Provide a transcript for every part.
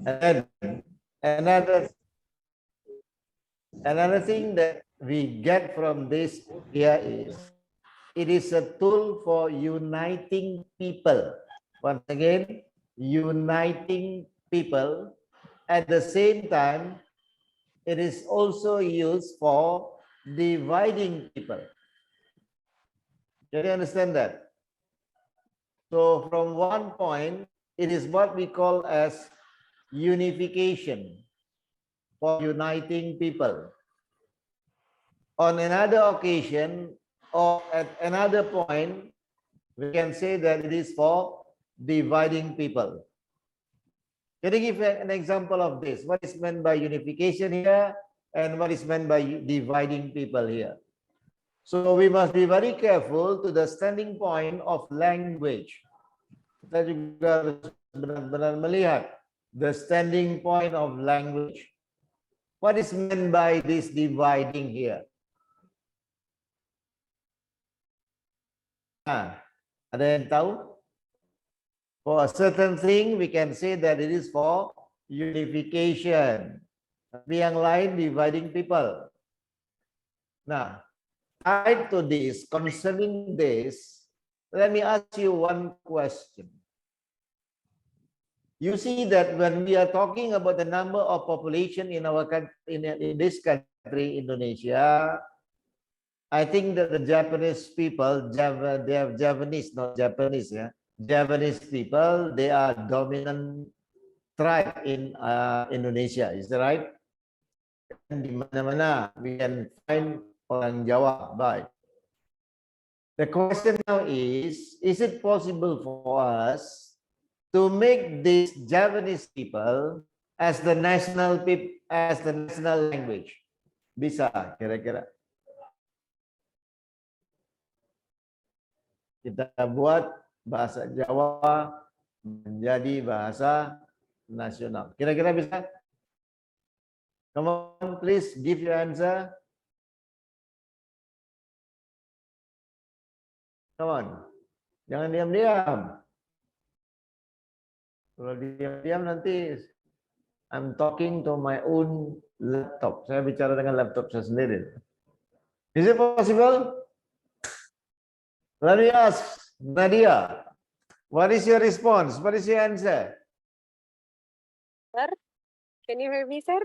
And then another thing that we get from this here is it is a tool for uniting people. Once again, uniting people. At the same time, it is also used for dividing people. Can you understand that? So from one point, it is what we call as unification, for uniting people. On another occasion or at another point, we can say that it is for dividing people. Can you give an example of this? What is meant by unification here and what is meant by dividing people here? So we must be very careful to the standing point of language. Kita juga harus benar-benar melihat the standing point of language. What is meant by this dividing here? Ada yang tahu? For a certain thing, we can say that it is for unification. Tapi yang lain, dividing people. Nah, tied to this, concerning this, let me ask you one question. You see that when we are talking about the number of population in our country, in this country, Indonesia, I think that the Japanese people, they have Javanese, not Japanese, yeah. Javanese people, they are dominant tribe in Indonesia, is that right? Di mana-mana we can find orang Jawa, baik. The question now is it possible for us to make these Javanese people as the national language? Bisa, kira-kira. Kita buat bahasa Jawa menjadi bahasa nasional. Kira-kira bisa? Come on, please give your answer. Come on. Jangan diam-diam. Kalau diam-diam nanti I'm talking to my own laptop. Saya bicara dengan laptop saya sendiri. Is it possible? Let me ask Nadia, what is your response? What is your answer? Sir, can you hear me, sir?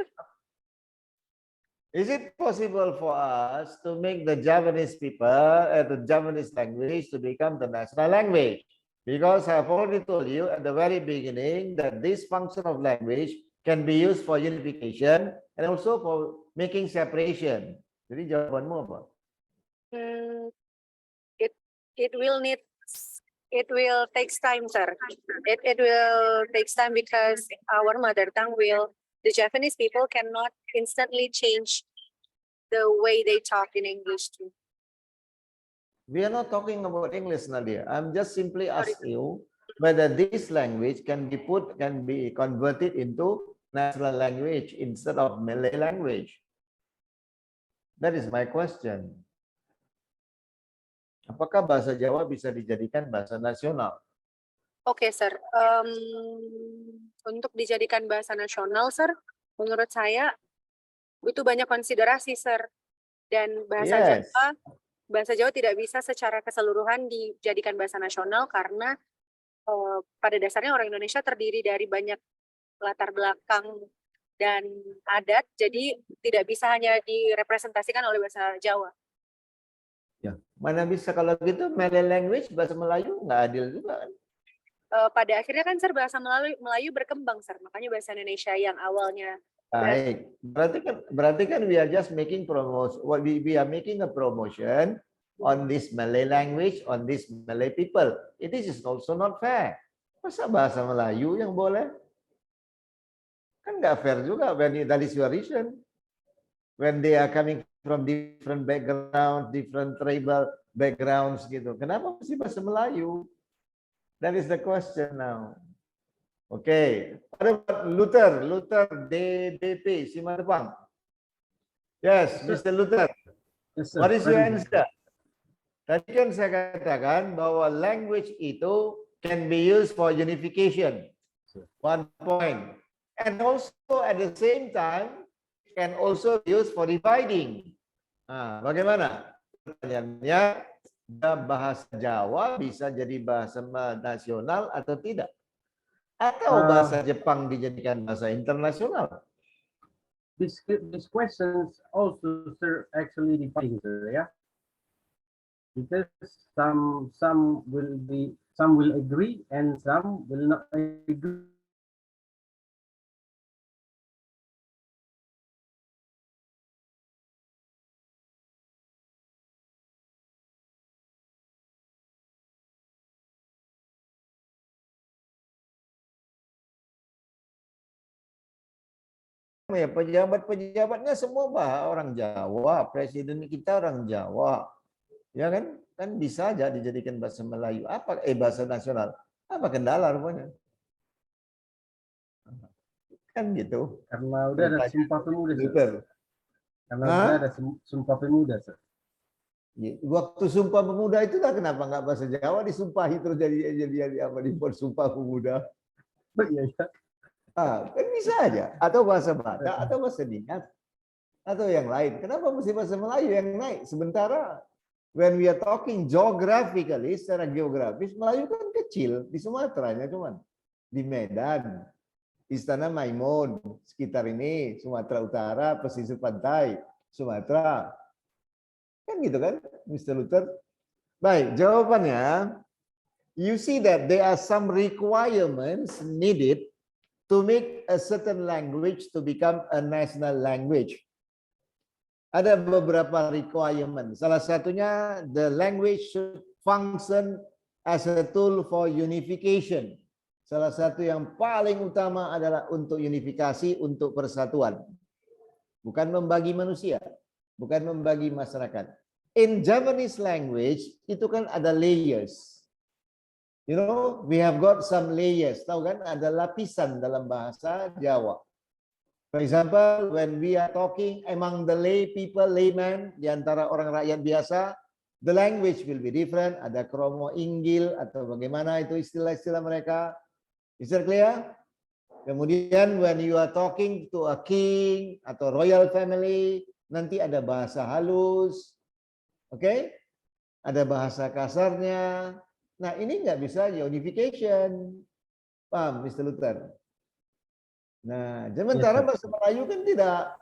Is it possible for us to make the Javanese people, the Javanese language to become the national language? Because I've already told you at the very beginning that this function of language can be used for unification and also for making separation. Jadi jawabanmu apa? It will take time, sir. It will take time because our mother tongue the Japanese people cannot instantly change the way they talk in English too. We are not talking about English, Nadia. I'm just simply asking you whether this language can be converted into national language instead of Malay language. That is my question. Apakah bahasa Jawa bisa dijadikan bahasa nasional? Oke, sir. Untuk dijadikan bahasa nasional, sir, menurut saya itu banyak konsiderasi, sir. Dan bahasa Jawa tidak bisa secara keseluruhan dijadikan bahasa nasional karena pada dasarnya orang Indonesia terdiri dari banyak latar belakang dan adat, jadi tidak bisa hanya direpresentasikan oleh bahasa Jawa. Ya, mana bisa kalau gitu Malay language, bahasa Melayu nggak adil juga kan? Pada akhirnya kan, sir, bahasa Melayu berkembang, sir. Makanya bahasa Indonesia yang awalnya. Baik, berarti kan we are just making promotion. We are making a promotion on this Malay language, on this Malay people. It is also not fair. Masa bahasa Melayu yang boleh? Kan nggak fair juga when that is your reason. When they are coming from different background, different tribal backgrounds gitu. Kenapa mesti bahasa Melayu? That is the question now. Okay. What about Luther DBP, Simatupang? Yes, Mr. Luther. Yes, What is your answer? Tadi kan saya katakan bahwa language itu can be used for unification. One point. And also at the same time can also be used for dividing. Nah, bagaimana? Pertanyaannya, bahasa Jawa bisa jadi bahasa nasional atau tidak? Atau bahasa Jepang dijadikan bahasa internasional? This questions also, sir, actually dividing, sir, yeah, because some will agree and some will not agree. Ya, pejabat-pejabatnya semua orang Jawa, presiden kita orang Jawa, ya kan? Kan bisa aja dijadikan bahasa Melayu, bahasa nasional, apa kendala rupanya? Kan gitu. Karena udah ada Sumpah Pemuda, sir. Karena udah ada Sumpah Pemuda, sir. Waktu Sumpah Pemuda itu lah kenapa nggak bahasa Jawa disumpahi terus jadi apa dibuat Sumpah Pemuda? Oh, iya, iya. Kan bisa aja, atau bahasa Batak atau bahasa Niat atau yang lain. Kenapa mesti bahasa Melayu yang naik? Sementara when we are talking geographically, secara geografis Melayu kan kecil di Sumateranya cuman di Medan, Istana Maimun, sekitar ini Sumatera Utara, pesisir pantai Sumatera. Kan gitu kan, Mr. Luther? Baik, jawabannya, you see that there are some requirements needed to make a certain language to become a national language. Ada beberapa requirement. Salah satunya, the language should function as a tool for unification. Salah satu yang paling utama adalah untuk unifikasi, untuk persatuan. Bukan membagi manusia, bukan membagi masyarakat. In Japanese language, itu kan ada layers. You know, we have got some layers. Tahu kan, ada lapisan dalam bahasa Jawa. For example, when we are talking among the lay people, layman, di antara orang rakyat biasa, the language will be different. Ada kromo inggil atau bagaimana itu istilah-istilah mereka. Is that clear? Kemudian when you are talking to a king atau royal family, nanti ada bahasa halus. Oke? Ada bahasa kasarnya. Nah, ini nggak bisa unification. Paham, Mr. Luther? Nah, sementara bahasa Melayu kan tidak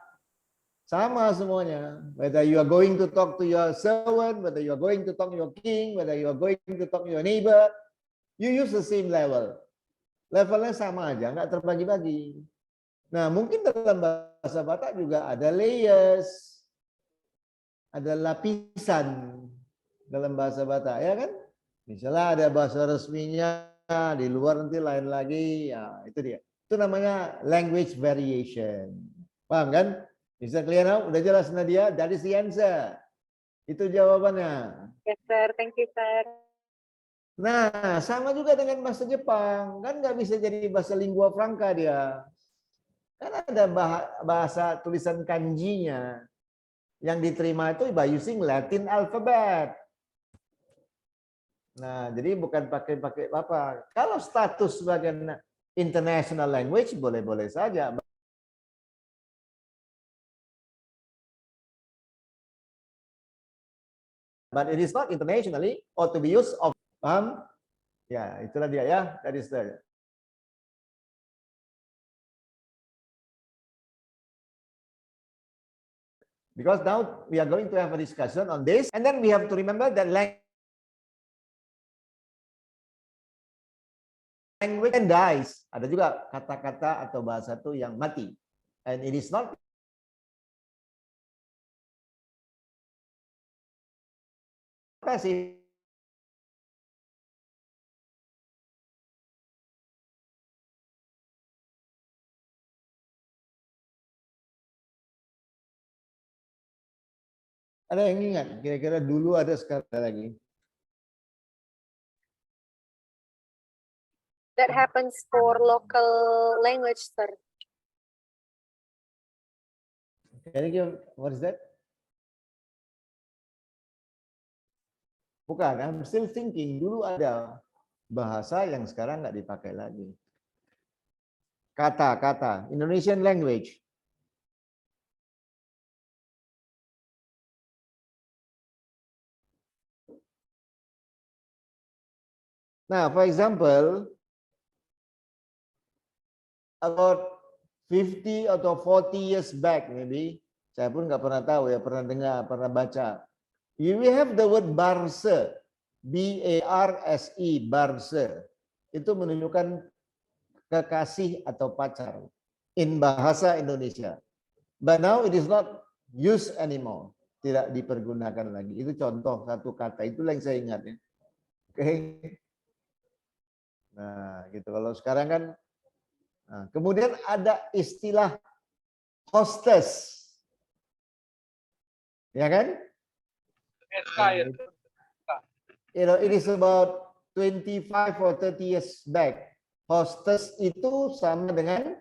sama semuanya. Whether you are going to talk to your servant, whether you are going to talk to your king, whether you are going to talk to your neighbor, you use the same level. Levelnya sama aja, nggak terbagi-bagi. Nah, mungkin dalam bahasa Batak juga ada layers, ada lapisan dalam bahasa Batak, ya kan? Misalnya ada bahasa resminya, di luar nanti lain lagi, ya itu dia. Itu namanya language variation. Paham kan? Bisa clear now? Udah jelas Nadia? That is the answer. Itu jawabannya. Yes, sir. Thank you, sir. Nah, sama juga dengan bahasa Jepang. Kan nggak bisa jadi bahasa lingua franca dia. Kan ada bahasa tulisan kanjinya. Yang diterima itu by using Latin alphabet. Nah, jadi bukan pakai apa. Kalau status sebagai international language boleh-boleh saja. But it is not internationally or to be used of. Paham? Ya, itulah dia ya. That is the. Because now we are going to have a discussion on this, and then we have to remember that language and dies. Ada juga kata-kata atau bahasa itu yang mati. And it is not kasih. Ada yang ingat? Kira-kira dulu ada, sekarang lagi. That happens for local language, sir. Can you give, what is that? Bukan, I'm still thinking. Dulu ada bahasa yang sekarang nggak dipakai lagi. Kata. Indonesian language. Nah, for example, about 50 atau 40 years back maybe, saya pun nggak pernah tahu ya, pernah dengar, pernah baca. We have the word barse, B-A-R-S-E, barse. Itu menunjukkan kekasih atau pacar in bahasa Indonesia. But now it is not used anymore. Tidak dipergunakan lagi. Itu contoh satu kata. Itulah yang saya ingat ya. Oke. Nah, gitu. Kalau sekarang kan, nah, kemudian ada istilah hostess, ya kan? You know, it is about 25 or 30 years back. Hostess itu sama dengan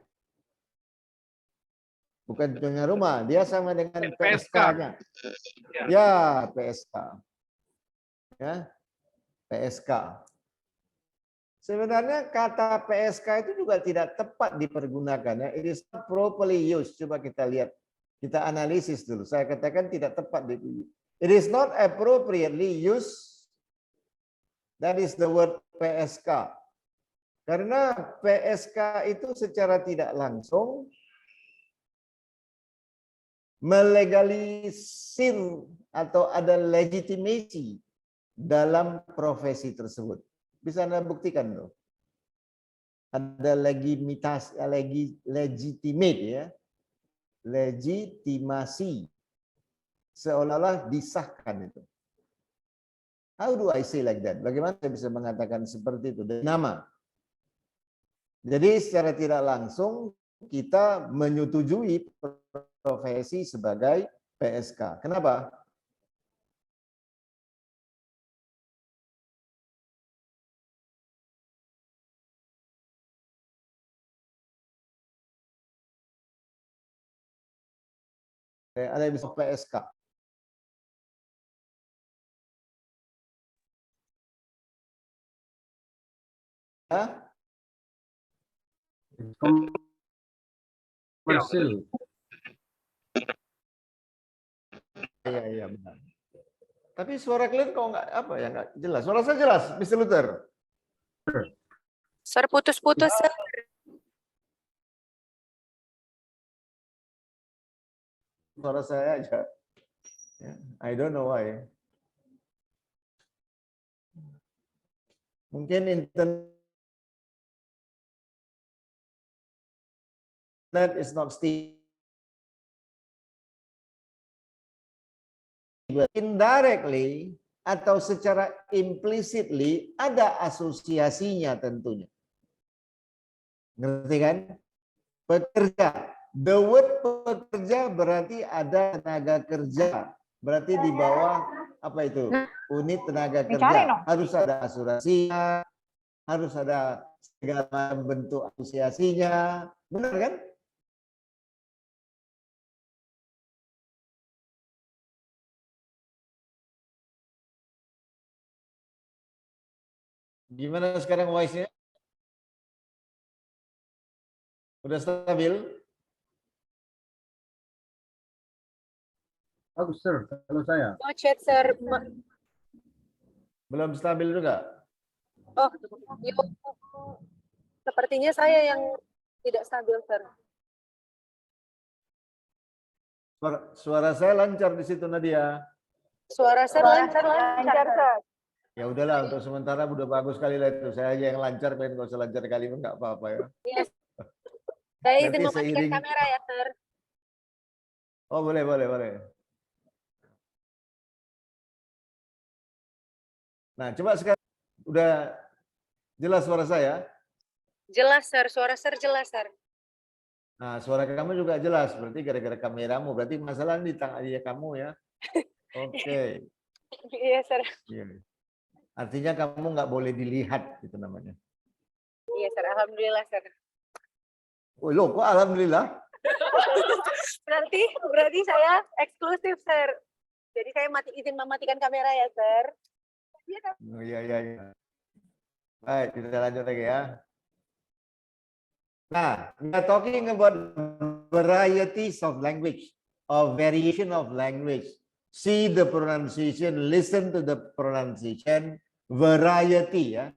bukan punya rumah, dia sama dengan PSK-nya. Ya, PSK. Ya, PSK. Sebenarnya kata PSK itu juga tidak tepat dipergunakan ya. It is not properly used. Coba kita lihat, kita analisis dulu. Saya katakan tidak tepat. It is not appropriately used. That is the word PSK. Karena PSK itu secara tidak langsung melegalisir atau ada legitimasi dalam profesi tersebut. Bisa Anda buktikan loh. Ada legitimate ya. Legitimasi. Seolah-olah disahkan itu. How do I say like that? Bagaimana saya bisa mengatakan seperti itu dari nama? Jadi secara tidak langsung kita menyetujui profesi sebagai PSK. Kenapa? Ada yang bisa PSK. Ya? Komersil. Iya benar. Tapi suara kalian kok nggak apa ya nggak jelas. Suara saya jelas, Mr. Luther. Sir, putus-putus, Sir. Suara saya aja. Ya, I don't know why. Mungkin internet is not stable. Indirectly atau secara implicitly ada asosiasinya tentunya. Ngerti kan? Pekerja. The word pekerja berarti ada tenaga kerja. Berarti di bawah apa itu? Unit tenaga kerja. Harus ada asuransinya, harus ada segala bentuk asosiasinya. Benar kan? Gimana sekarang voice-nya? Udah stabil? Bagus, Sir. Kalau saya. No chat, Sir. Belum stabil juga? Oh, yuk. Sepertinya saya yang tidak stabil, Sir. Suara saya lancar di situ, Nadia. Suara Sir lancar, Sir. Ya udahlah, untuk sementara udah bagus sekali lah itu. Saya aja yang lancar, pengen nggak usah lancar kali pun nggak apa-apa ya. Yes. Saya izin Nanti mematikan seiring- kamera ya, Sir. Oh boleh. Nah coba sekarang udah jelas suara saya. Jelas, Sir. Suara Sir jelas, Sir. Nah suara kamu juga jelas. Berarti gara-gara kameramu. Berarti masalah di tangan dia kamu ya. Oke. Iya, Sir. Iya. Artinya kamu nggak boleh dilihat itu namanya. Iya, Sir. Alhamdulillah, Sir. Oh loh, kok alhamdulillah? Berarti saya eksklusif, Sir. Jadi saya izin mematikan kamera ya, Sir. Oh, iya. Baik, kita lanjut lagi ya. Nah, we are talking about varieties of language or variation of language. See the pronunciation, listen to the pronunciation, variety ya.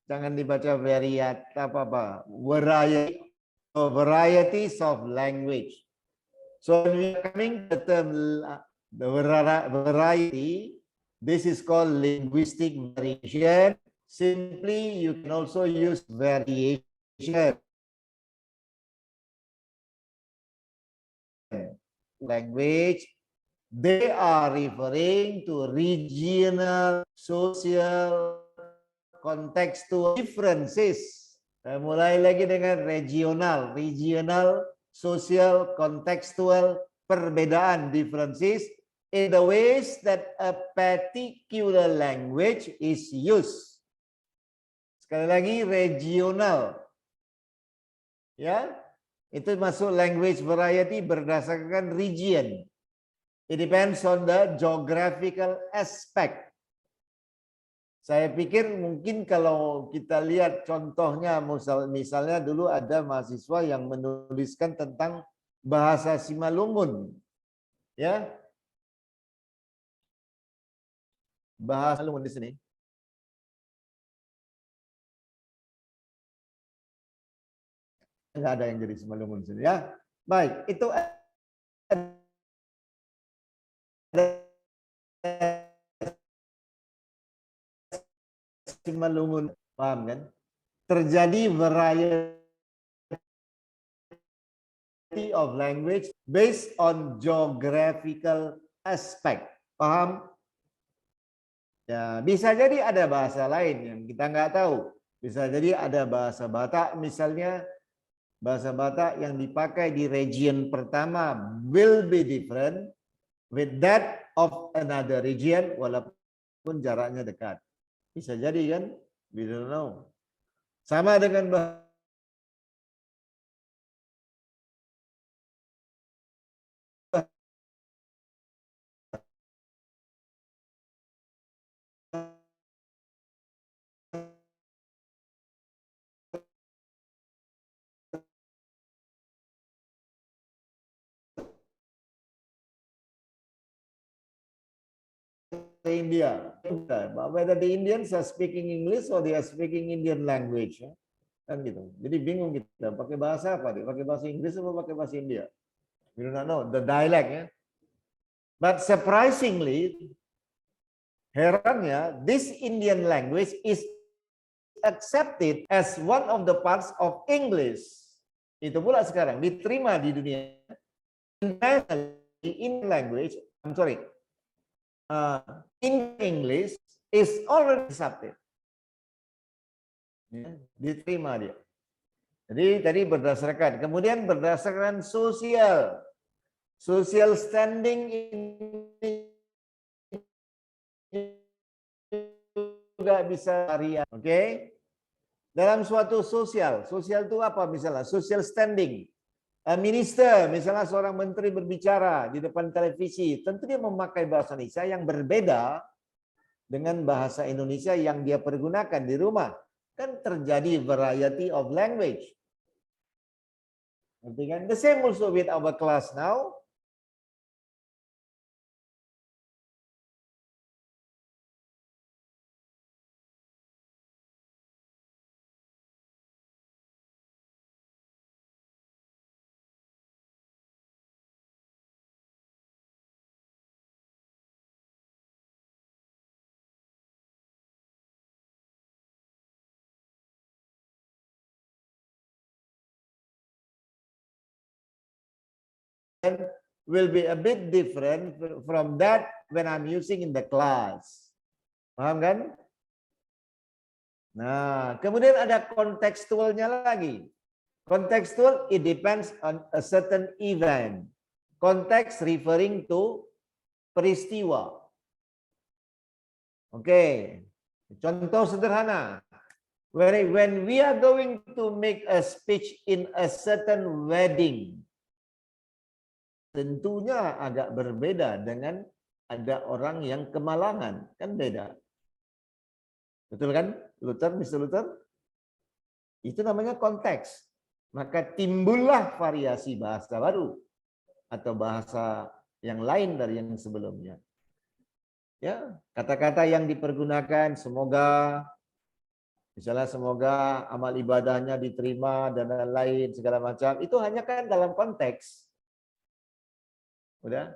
Jangan dibaca variat apa-apa. Variety or varieties of language. So when we are coming to the term the variety, this is called linguistic variation. Simply, you can also use variation. Language, they are referring to regional, social, contextual differences. Mulai lagi dengan regional, social, contextual, perbedaan, differences in the ways that a particular language is used. Sekali lagi regional. Ya, itu masuk language variety berdasarkan region. It depends on the geographical aspect. Saya pikir mungkin kalau kita lihat contohnya, misalnya dulu ada mahasiswa yang menuliskan tentang bahasa Simalungun. Ya. Bahasa Simalungun di sini. Enggak ada yang jadi Simalungun di sini ya. Baik, itu Simalungun, paham kan? Terjadi variety of language based on geographical aspect. Paham? Ya, bisa jadi ada bahasa lain yang kita nggak tahu. Bisa jadi ada bahasa Batak misalnya. Bahasa Batak yang dipakai di region pertama will be different with that of another region walaupun jaraknya dekat. Bisa jadi kan? We don't know. Sama dengan bahasa India. Whether the Indians are speaking English or they are speaking Indian language. Kan gitu. Jadi bingung kita pakai bahasa apa dia? Pakai bahasa Inggris atau pakai bahasa India? We do not know the dialect ya. But surprisingly, herannya, this Indian language is accepted as one of the parts of English. Itu pula sekarang diterima di dunia. In language, I'm sorry, in English is already accepted. Ya, diterima dia. Jadi tadi berdasarkan, kemudian berdasarkan social standing ini juga bisa varian. Oke? Dalam suatu sosial itu apa misalnya? Social standing. Minister, misalnya seorang menteri berbicara di depan televisi, tentu dia memakai bahasa Indonesia yang berbeda dengan bahasa Indonesia yang dia pergunakan di rumah. Kan terjadi variety of language. The same also with our class now. Will be a bit different from that when I'm using in the class. Paham kan? Nah, kemudian ada kontekstualnya lagi. Kontekstual, it depends on a certain event. Konteks referring to peristiwa. Oke. Contoh sederhana. When we are going to make a speech in a certain wedding, tentunya agak berbeda dengan ada orang yang kemalangan, kan beda. Betul kan, Luther, Mr. Luther? Itu namanya konteks. maka timbullah variasi bahasa baru atau bahasa yang lain dari yang sebelumnya. Ya, kata-kata yang dipergunakan semoga, misalnya semoga amal ibadahnya diterima dan lain-lain segala macam, itu hanya kan dalam konteks. Udah.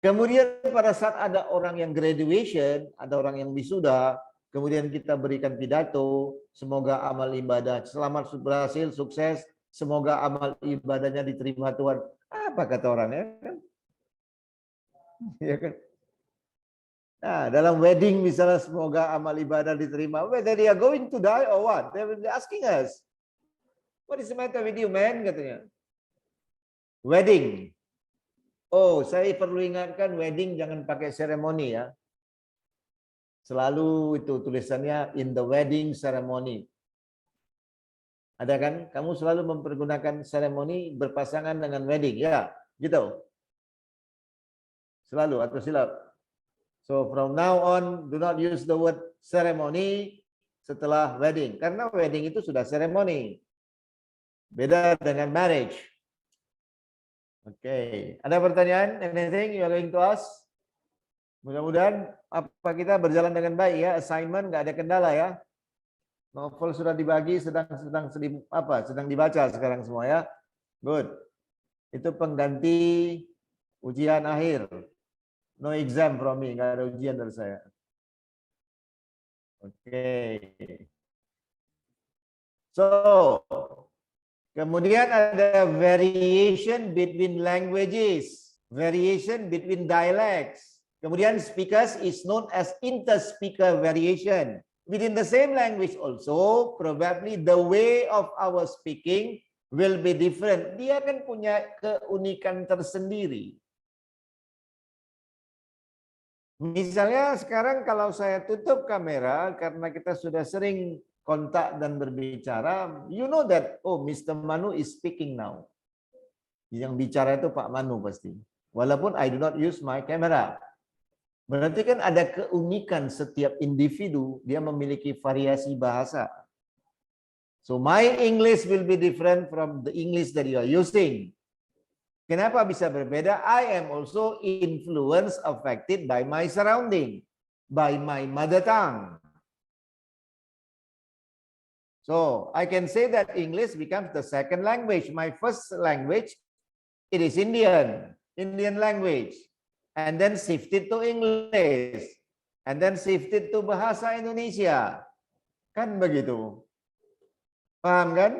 Kemudian pada saat ada orang yang graduation, ada orang yang wisuda, kemudian kita berikan pidato, semoga amal ibadah selamat berhasil, sukses, semoga amal ibadahnya diterima Tuhan. Apa kata orangnya? Ya kan? Nah, dalam wedding misalnya semoga amal ibadah diterima, whether they are going to die or what, they will be asking us, what is the matter with you, man? Katanya. Wedding. Oh, saya perlu ingatkan wedding jangan pakai seremoni ya. Selalu itu tulisannya in the wedding ceremony. Ada kan? Kamu selalu mempergunakan seremoni berpasangan dengan wedding, ya, gitu. Selalu atau silap. So from now on, do not use the word ceremony setelah wedding. Karena wedding itu sudah seremoni. Beda dengan marriage. Oke. Ada pertanyaan? Anything you are going to ask? Mudah-mudahan apa kita berjalan dengan baik ya. Assignment nggak ada kendala ya. Novel sudah dibagi, sedang dibaca sekarang semua ya. Good. Itu pengganti ujian akhir. No exam from me, nggak ada ujian dari saya. Oke. So, kemudian ada variation between languages, variation between dialects. Kemudian speakers is known as inter-speaker variation. Within the same language also, probably the way of our speaking will be different. Dia kan punya keunikan tersendiri. Misalnya sekarang kalau saya tutup kamera karena kita sudah sering kontak dan berbicara, you know that, oh Mr. Manu is speaking now. Yang bicara itu Pak Manu pasti. Walaupun I do not use my camera. Berarti kan ada keunikan setiap individu, dia memiliki variasi bahasa. So my English will be different from the English that you are using. Kenapa bisa berbeda? I am also influenced, affected by my surrounding, by my mother tongue. So I can say that English becomes the second language. My first language, it is Indian language. And then shifted to English. And then shifted to bahasa Indonesia. Kan begitu. Paham kan?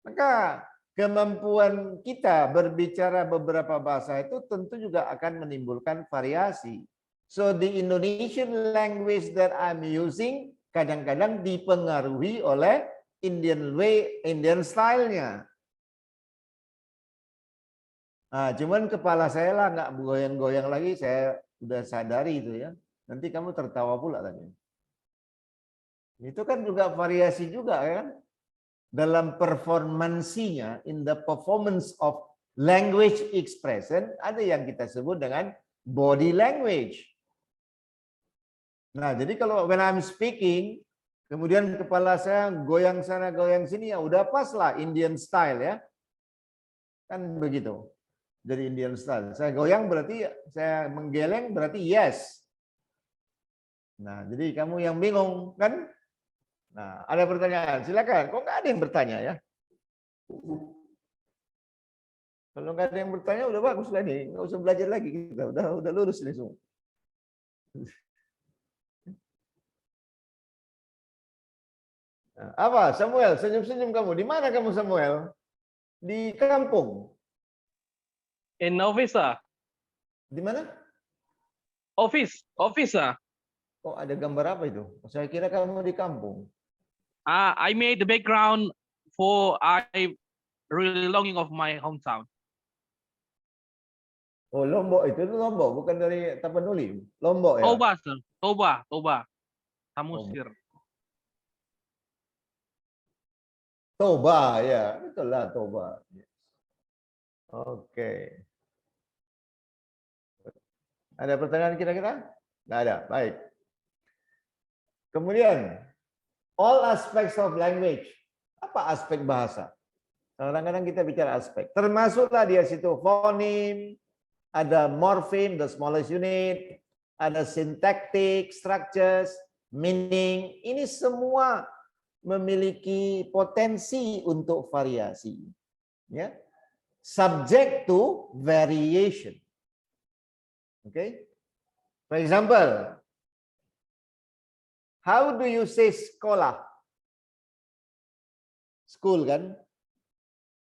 Maka kemampuan kita berbicara beberapa bahasa itu tentu juga akan menimbulkan variasi. So the Indonesian language that I'm using kadang-kadang dipengaruhi oleh Indian way, Indian style-nya. Nah, cuman kepala saya lah nggak goyang-goyang lagi, saya udah sadari itu ya. Nanti kamu tertawa pula tadi. Itu kan juga variasi juga kan? Dalam performansinya, in the performance of language expression, ada yang kita sebut dengan body language. Nah, jadi kalau when I'm speaking, kemudian kepala saya goyang sana, goyang sini, ya udah pas lah Indian style ya. Kan begitu. Jadi Indian style. Saya goyang berarti, saya menggeleng berarti yes. Nah, jadi kamu yang bingung kan? Nah, ada pertanyaan, silakan. Kok nggak ada yang bertanya ya? Kalau nggak ada yang bertanya, udah bagus lah nih. Nggak usah belajar lagi kita. Udah lurus nih semua. Nah, apa, Samuel? Senyum-senyum kamu. Di mana kamu, Samuel? Di kampung. In office, sir. Di mana? Office, sir. Oh, ada gambar apa itu? Saya kira kamu di kampung. I made the background for I really longing of my hometown. Oh, Lombok itu Lombok, bukan dari Tapanuli. Lombok ya. Toba, sir. Toba. Samosir. Toba ya, betul lah Toba. Oke. Ada pertanyaan kira-kira? Nggak ada. Baik. Kemudian, all aspects of language. Apa aspek bahasa? Kadang-kadang kita bicara aspek. Termasuklah dia situ fonim, ada morpheme, the smallest unit, ada syntactic structures, meaning. Ini semua memiliki potensi untuk variasi. Ya. Subject to variation. Okay? For example, how do you say sekolah? School kan?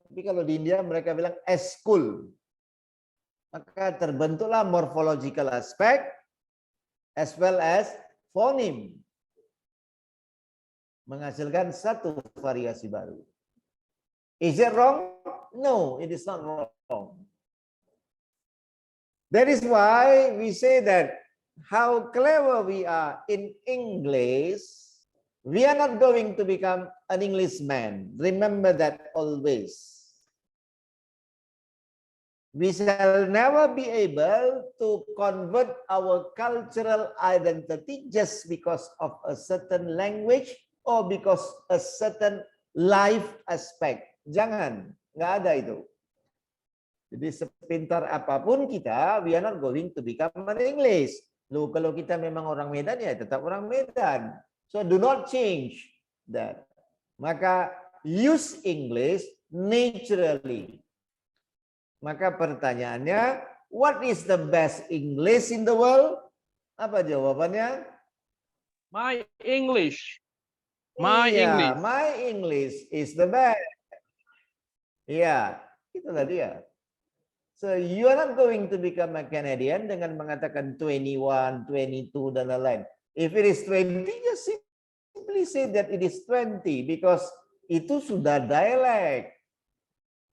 Tapi kalau di India mereka bilang school. Maka terbentuklah morphological aspect as well as phoneme. Menghasilkan satu variasi baru. Is it wrong? No, it is not wrong. That is why we say that how clever we are in English, we are not going to become an Englishman. Remember that always. We shall never be able to convert our cultural identity just because of a certain language or because a certain life aspect. Jangan, nggak ada itu. Jadi sepintar apapun kita, we are not going to become an English. Loh, kalau kita memang orang Medan, ya tetap orang Medan. So do not change that. Maka use English naturally. Maka pertanyaannya, what is the best English in the world? Apa jawabannya? My English. My English. My English is the best. Iya, itulah dia. So you are not going to become a Canadian dengan mengatakan 21, 22 dan lain-lain. If it is 20, just simply say that it is 20 because itu sudah dialect.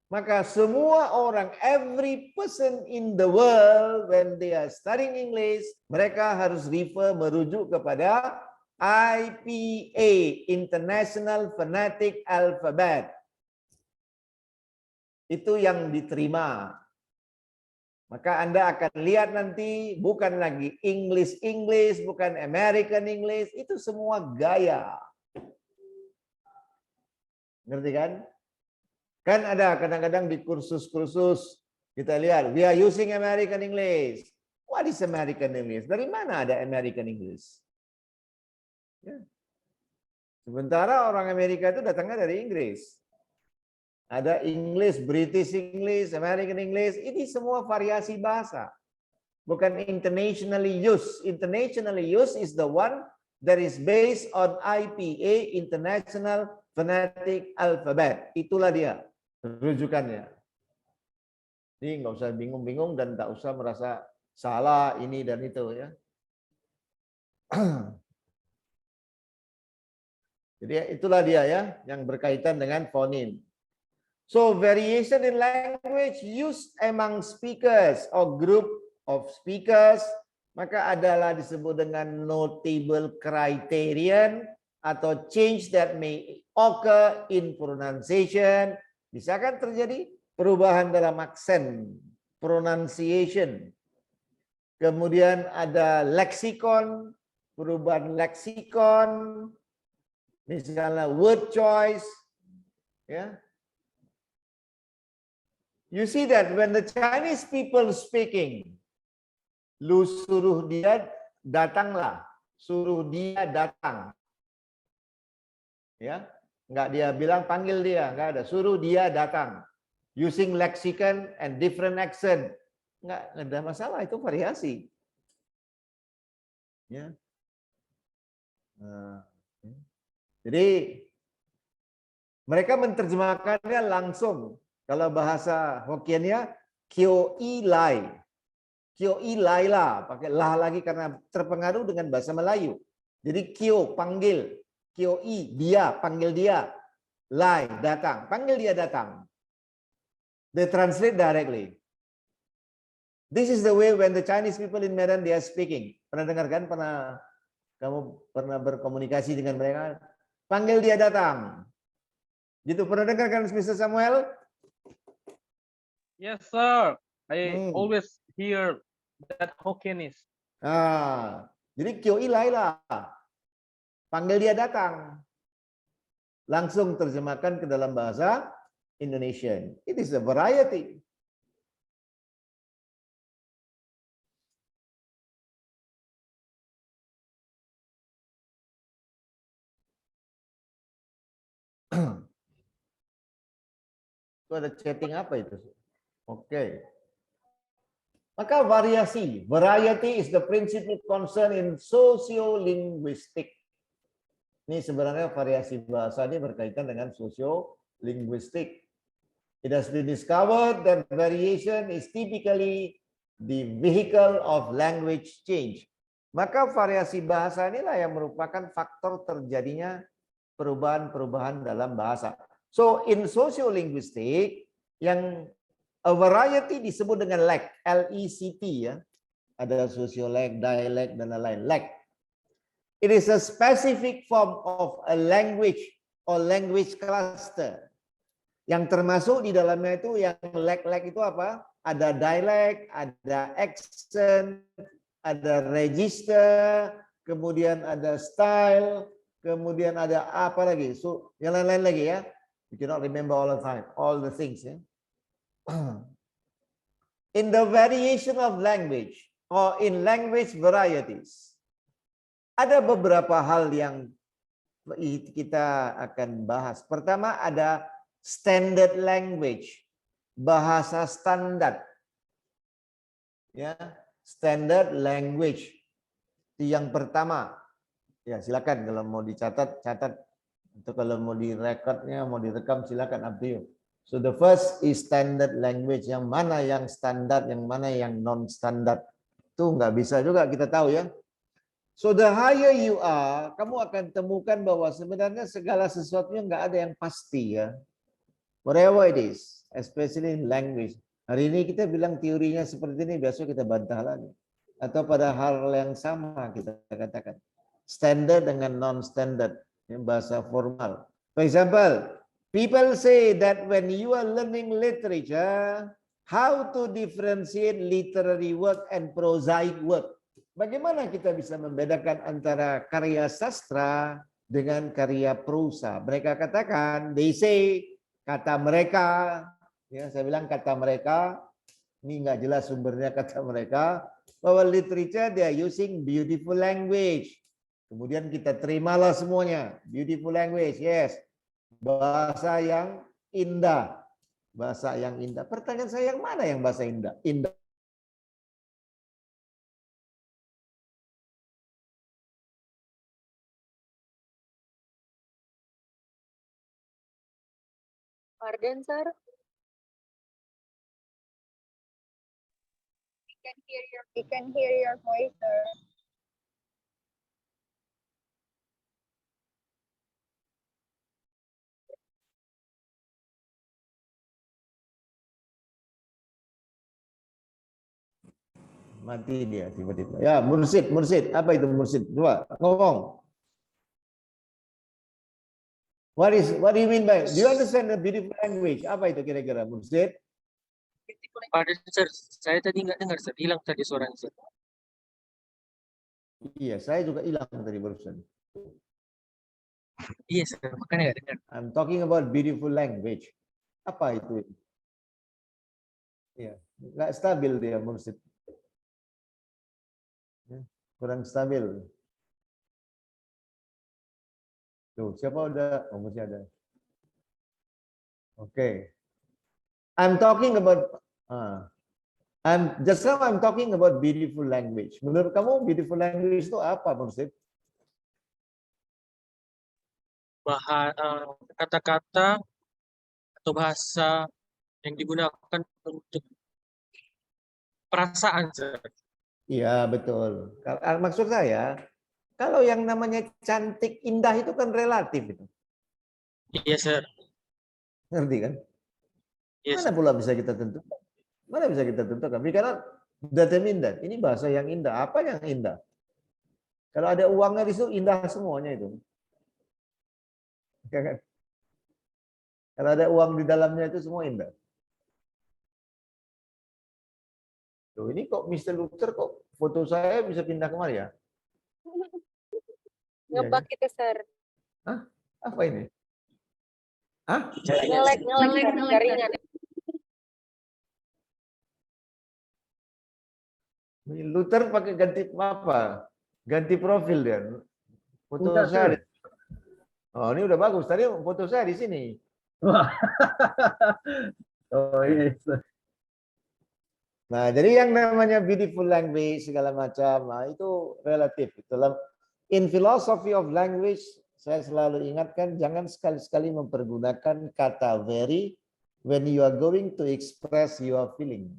Maka semua orang, every person in the world, when they are studying English, mereka harus merujuk kepada IPA, International Phonetic Alphabet. Itu yang diterima. Maka Anda akan lihat nanti bukan lagi English, bukan American English, itu semua gaya. Ngerti kan? Kan ada kadang-kadang di kursus-kursus kita lihat, we are using American English. What is American English? Dari mana ada American English? Ya. Sementara orang Amerika itu datangnya dari Inggris. Ada English, British English, American English. Ini semua variasi bahasa. Bukan internationally used. Internationally used is the one that is based on IPA, International Phonetic Alphabet. Itulah dia rujukannya. Jadi nggak usah bingung-bingung dan nggak usah merasa salah ini dan itu ya. Jadi itulah dia ya yang berkaitan dengan fonim. So variation in language used among speakers or group of speakers, maka adalah disebut dengan notable criterion atau change that may occur in pronunciation. Bisa kan terjadi perubahan dalam aksen, pronunciation. Kemudian ada leksikon, perubahan leksikon, misalnya word choice, ya. You see that when the Chinese people speaking, lu suruh dia datanglah, suruh dia datang, ya, nggak dia bilang panggil dia, nggak ada, suruh dia datang, using lexicon and different accent, nggak ada masalah, itu variasi, ya. Nah, jadi mereka menerjemahkannya langsung. Kalau bahasa Hokkiennya, kyo i lai. Kyo i lai lah, pakai lah lagi karena terpengaruh dengan bahasa Melayu. Jadi kyo, panggil. Kyo i, dia, panggil dia. Lai, datang. Panggil dia datang. They translate directly. This is the way when the Chinese people in Medan, they are speaking. Pernah dengar kan? Kamu pernah berkomunikasi dengan mereka? Panggil dia datang. Gitu, pernah dengar kan Mr. Samuel? Yes, sir. I always hear that Hokkien-ese. Jadi kyo ilai lah. Panggil dia datang. langsung terjemahkan ke dalam bahasa Indonesian. It is a variety. Itu ada chatting apa itu? Oke. Maka variasi, variety is the principal concern in sociolinguistic. Ini sebenarnya variasi bahasa ini berkaitan dengan sociolinguistic. It has been discovered that variation is typically the vehicle of language change. Maka variasi bahasa inilah yang merupakan faktor terjadinya perubahan-perubahan dalam bahasa. So in sociolinguistic, yang a variety disebut dengan lek, L-E-C-T ya. Ada sosiolek, dialek, dan lain-lain. Lek. It is a specific form of a language or language cluster. Yang termasuk di dalamnya itu yang lek-lek itu apa? Ada dialek, ada accent, ada register, kemudian ada style, kemudian ada apa lagi? So, yang lain-lain lagi ya. You cannot remember all the time, all the things ya. In the variation of language or in language varieties, ada beberapa hal yang kita akan bahas. Pertama ada standard language, bahasa standar. Ya, standard language. Itu yang pertama. Ya, silakan kalau mau dicatat, catat. Atau kalau mau direkodnya, mau direkam, silakan, up to you. So the first is standard language. Yang mana yang standar, yang mana yang non-standard. Itu nggak bisa juga kita tahu ya. So the higher you are, kamu akan temukan bahwa sebenarnya segala sesuatunya nggak ada yang pasti ya. Whatever it is, especially in language. Hari ini kita bilang teorinya seperti ini, besok kita bantah lagi. Atau pada hal yang sama kita katakan. Standard dengan non-standard, bahasa formal. For example, people say that when you are learning literature, how to differentiate literary work and prosaic work. Bagaimana kita bisa membedakan antara karya sastra dengan karya prosa? Mereka katakan, they say, kata mereka, ya saya bilang kata mereka, ini nggak jelas sumbernya kata mereka, bahwa literature they are using beautiful language. Kemudian kita terimalah semuanya, beautiful language, yes, bahasa yang indah, bahasa yang indah. Pertanyaan saya, yang mana yang bahasa indah? Indah. Pardon, sir. We can hear your voice, sir. Mati dia tiba-tiba. Ya, mursid, mursid. Apa itu mursid? Coba ngomong. What do you mean by? Do you understand the beautiful language? Apa itu kira-kira mursid? Pardon, sir. Saya tadi nggak dengar, sir. Hilang tadi suaranya, sir. Iya, saya juga hilang tadi barusan. Iya, sir. Makanya nggak dengar. I'm talking about beautiful language. Apa itu? Iya, nggak stabil dia mursid. Kurang stabil. Tuh, siapa udah? Oh, masih ada. Oke. I'm talking about just now I'm talking about beautiful language. Menurut kamu beautiful language itu apa, Mursid? Kata-kata atau bahasa yang digunakan untuk perasaan, sir. Iya, betul. Maksud saya, kalau yang namanya cantik, indah itu kan relatif itu. Iya, sir. Ngerti kan? Yes. Mana pula bisa kita tentukan? Mana bisa kita tentukan? Karena determine ini bahasa yang indah. Apa yang indah? Kalau ada uangnya di situ, indah semuanya itu. Kalau ada uang di dalamnya itu semua indah. Tuh, ini kok Mr. Luther kok foto saya bisa pindah kemari ya? Ngebug itu, sir. Hah? Apa ini? Hah? Nge-lag jaringan. Luther pakai ganti apa? Ganti profil dia. Foto Enggak, saya. Sir. Oh, ini udah bagus. Tadi foto saya di sini. Wah. Oh iya. Sir. Nah, jadi yang namanya beautiful language segala macam, nah, itu relatif. In philosophy of language, saya selalu ingatkan jangan sekali-sekali mempergunakan kata very when you are going to express your feeling.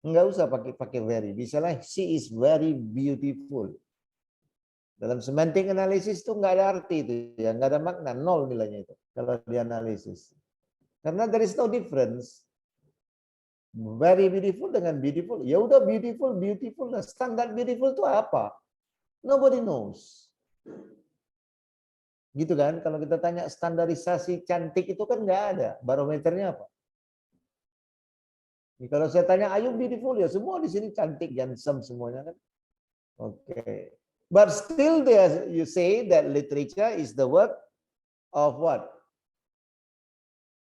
Enggak usah pakai very. Misalnya she is very beautiful. Dalam semantic analysis itu enggak ada arti itu ya, enggak ada makna, nol nilainya itu kalau dianalisis. Karena there is no difference. Very beautiful dengan beautiful. Ya udah beautiful. Nah, standar beautiful itu apa? Nobody knows. Gitu kan? Kalau kita tanya standarisasi cantik itu kan nggak ada. Barometernya apa? Kalau saya tanya, are you beautiful? Ya semua di sini cantik, handsome semuanya kan. Oke. But still there you say that literature is the work of what?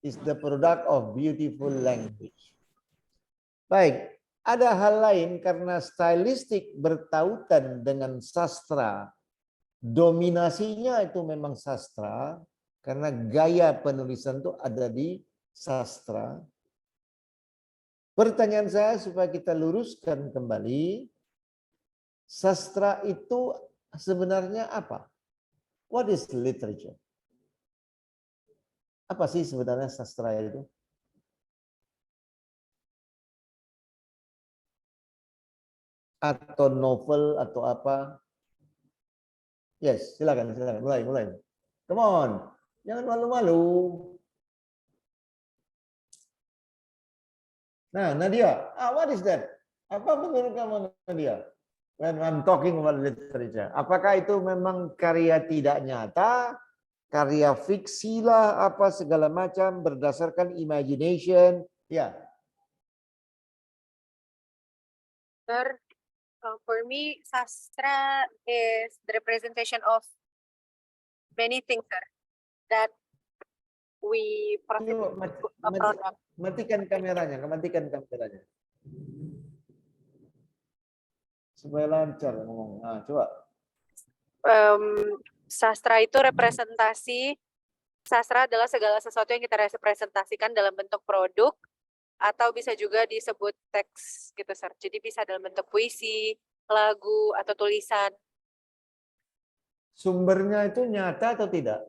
Is the product of beautiful language. Baik, ada hal lain karena stylistik bertautan dengan sastra. Dominasinya itu memang sastra, karena gaya penulisan itu ada di sastra. Pertanyaan saya supaya kita luruskan kembali, sastra itu sebenarnya apa? What is literature? Apa sih sebenarnya sastra itu? Atau novel atau apa? Yes, silakan, mulai. Come on, jangan malu-malu. Nah, Nadia, what is that? Apa menurut kamu, Nadia? When I'm talking about literature, apakah itu memang karya tidak nyata, karya fiksi lah, apa segala macam berdasarkan imagination? Ya. Sir, for me, sastra is the representation of many things, sir, that we profit a product. Matikan kameranya. Supaya lancar ngomong. Nah, coba. Sastra itu representasi, sastra adalah segala sesuatu yang kita representasikan dalam bentuk produk, atau bisa juga disebut teks gitu, sir. Jadi bisa dalam bentuk puisi, lagu, atau tulisan. Sumbernya itu nyata atau tidak?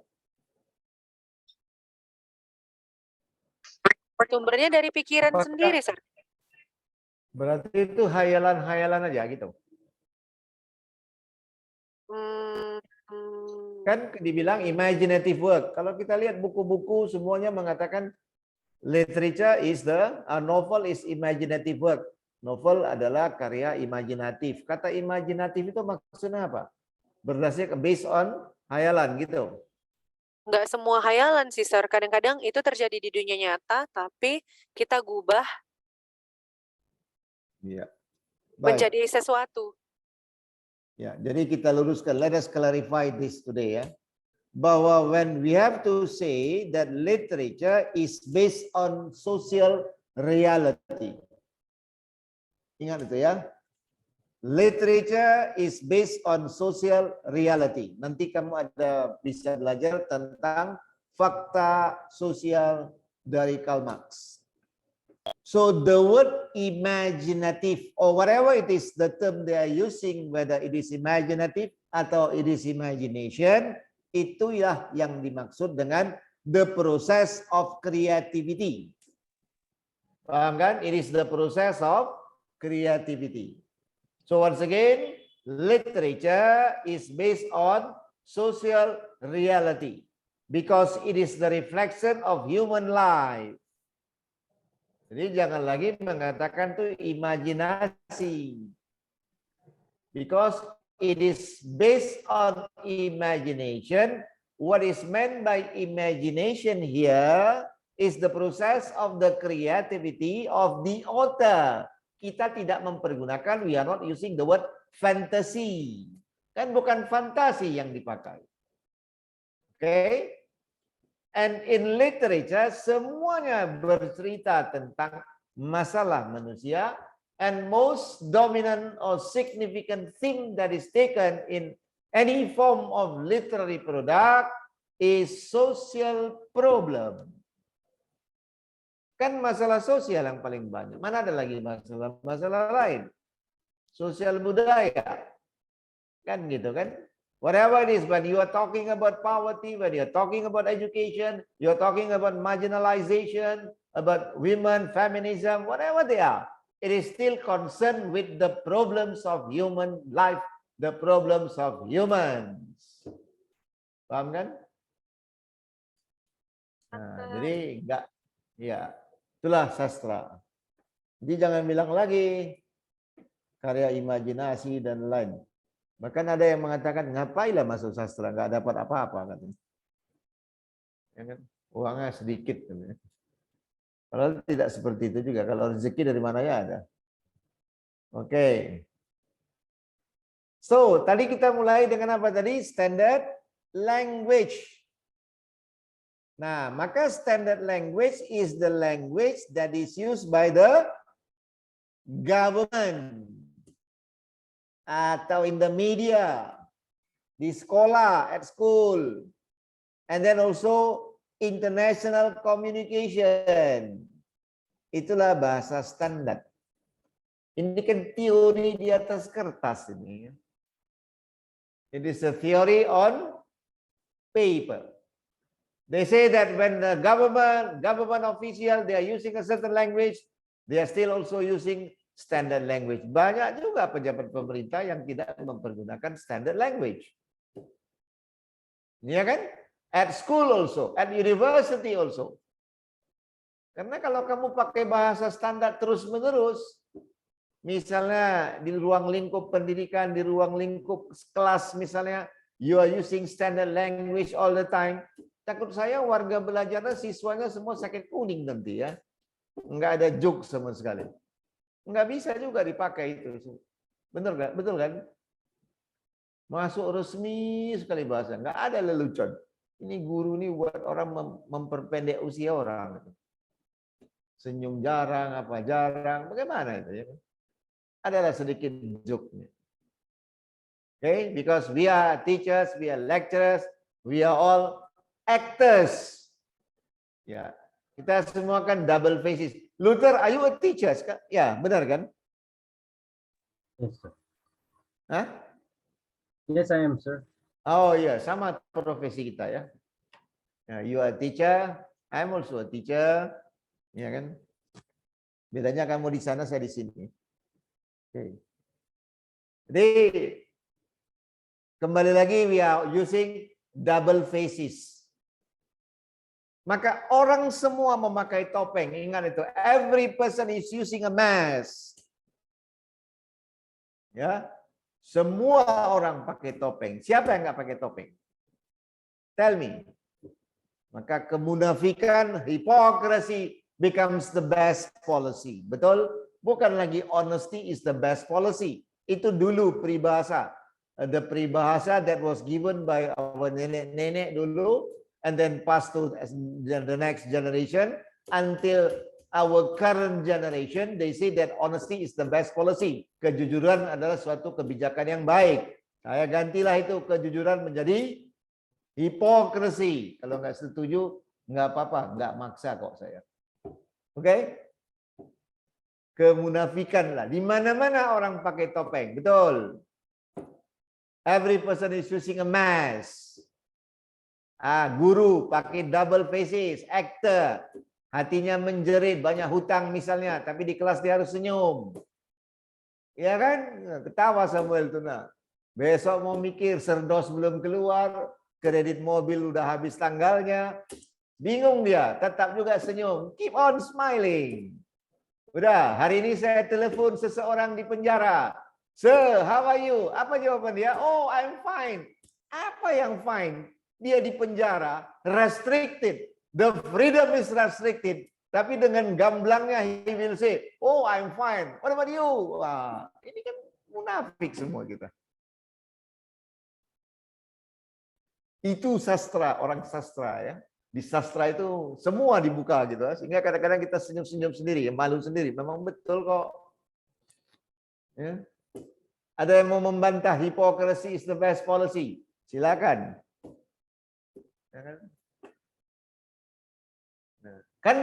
Sumbernya dari pikiran sendiri, sir. Berarti itu hayalan-hayalan aja gitu. Kan dibilang imaginative work. Kalau kita lihat buku-buku semuanya mengatakan literature is novel is imaginative work. Novel adalah karya imajinatif. Kata imajinatif itu maksudnya apa? Berdasarkan based on hayalan gitu. Nggak semua hayalan sih, sir. Kadang-kadang itu terjadi di dunia nyata, tapi kita gubah menjadi sesuatu. Ya, jadi kita luruskan. Let us clarify this today ya. Bahwa when we have to say that literature is based on social reality. Ingat itu ya. Literature is based on social reality. Nanti kamu bisa belajar tentang fakta sosial dari Karl Marx. So the word imaginative or whatever it is, the term they are using, whether it is imaginative atau it is imagination, itulah yang dimaksud dengan the process of creativity. Paham kan? It is the process of creativity. So once again, literature is based on social reality because it is the reflection of human life. Jadi jangan lagi mengatakan itu imajinasi. Because it is based on imagination. What is meant by imagination here is the process of the creativity of the author. Kita tidak mempergunakan, we are not using the word fantasy. Kan bukan fantasi yang dipakai. Okay? And in literature, semuanya bercerita tentang masalah manusia. And most dominant or significant theme that is taken in any form of literary product is social problem. Kan masalah sosial yang paling banyak. Mana ada lagi masalah lain? Sosial budaya. Kan gitu kan? Whatever it is, when you are talking about poverty, when you are talking about education, you are talking about marginalization, about women, feminism, whatever they are, it is still concerned with the problems of human life, the problems of humans. Paham kan? Nah, jadi enggak, ya, itulah sastra. Jadi jangan bilang lagi karya imajinasi dan lain. Bahkan ada yang mengatakan, ngapailah masuk sastra, nggak dapat apa-apa katanya. Ya kan? Uangnya sedikit. Katanya. Padahal tidak seperti itu juga. Kalau rezeki dari mana ya ada. Oke. So, tadi kita mulai dengan apa tadi? Standard language. Nah, maka standard language is the language that is used by the government. Atau in the media, di sekolah, at school, and then also international communication. Itulah bahasa standar. Ini kan teori di atas kertas ini. It is a theory on paper. They say that when the government official, they are using a certain language, they are still also using standard language. Banyak juga pejabat pemerintah yang tidak mempergunakan standard language. Ya kan? At school also, at university also. Karena kalau kamu pakai bahasa standar terus-menerus, misalnya di ruang lingkup pendidikan, di ruang lingkup kelas misalnya, you are using standard language all the time, takut saya warga belajarnya, siswanya semua sakit kuning nanti ya. Enggak ada joke sama sekali. Enggak bisa juga dipakai itu. Benar kan? Betul kan? Masuk resmi sekali bahasa. Enggak ada lelucon. Ini guru ini buat orang memperpendek usia orang. Senyum jarang, apa jarang. Bagaimana itu ya? Adalah sedikit joke-nya. Okay? Because we are teachers, we are lecturers, we are all actors. Ya. Kita semua kan double faces. Luther, are you a teacher? Ya, benar kan? Yes, sir. Hah? Yes, I am, sir. Oh iya, sama profesi kita ya. You are a teacher, I'm also a teacher. Ya kan? Bedanya kamu di sana, saya di sini. Okay. Jadi, kembali lagi, we are using double faces. Maka orang semua memakai topeng. Ingat itu. Every person is using a mask. Ya, semua orang pakai topeng. Siapa yang nggak pakai topeng? Tell me. Maka kemunafikan, hypocrisy becomes the best policy. Betul? Bukan lagi honesty is the best policy. Itu dulu peribahasa. The peribahasa that was given by our nenek-nenek dulu. And then pass to the next generation until our current generation. They say that honesty is the best policy. Kejujuran adalah suatu kebijakan yang baik. Saya gantilah itu kejujuran menjadi hipokrisi. Kalau nggak setuju, nggak apa-apa, nggak maksa kok saya. Oke? Kemunafikan lah. Di mana-mana orang pakai topeng, betul. Every person is using a mask. Guru pakai double faces, actor, hatinya menjerit, banyak hutang misalnya, tapi di kelas dia harus senyum. Ya kan? Ketawa Samuel Tuna. Besok mau mikir, serdos belum keluar, kredit mobil udah habis tanggalnya. Bingung dia, tetap juga senyum. Keep on smiling. Udah, hari ini saya telepon seseorang di penjara. Sir, how are you? Apa jawaban dia? Oh, I'm fine. Apa yang fine? Dia di penjara, restricted. The freedom is restricted. Tapi dengan gamblangnya, he will say, oh, I'm fine. What about you? Wah, ini kan munafik semua kita. Itu sastra, orang sastra ya. Di sastra itu semua dibuka gitu, sehingga kadang-kadang kita senyum-senyum sendiri, malu sendiri. Memang betul kok. Ya. Ada yang mau membantah hypocrisy is the best policy? Silakan. Ya kan? Nah, kan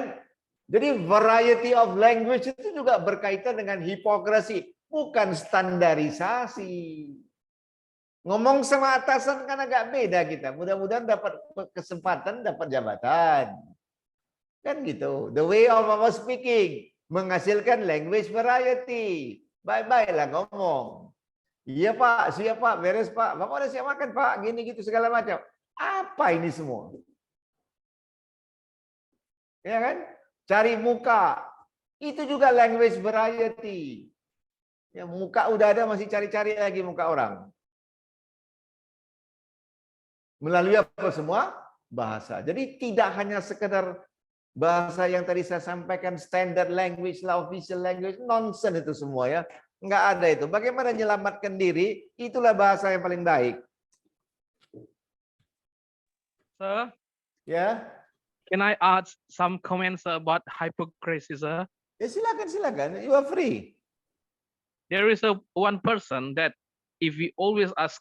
jadi variety of language itu juga berkaitan dengan hipokrasi, bukan standarisasi. Ngomong sama atasan kan agak beda kita. Mudah-mudahan dapat kesempatan, dapat jabatan. Kan gitu. The way of our speaking menghasilkan language variety. Baik-baiklah ngomong. Iya Pak, siap Pak, beres Pak. Bapak udah siap makan Pak, gini gitu segala macam. Apa ini semua? Ya kan? Cari muka. Itu juga language variety. Ya, muka udah ada, masih cari-cari lagi muka orang. Melalui apa semua? Bahasa. Jadi tidak hanya sekedar bahasa yang tadi saya sampaikan, standard language lah, official language, nonsense itu semua ya. Enggak ada itu. Bagaimana menyelamatkan diri, itulah bahasa yang paling baik. Sir, Ya. can I add some comments about hypocrisy, sir? Ya silakan. You are free. There is one person that if we always ask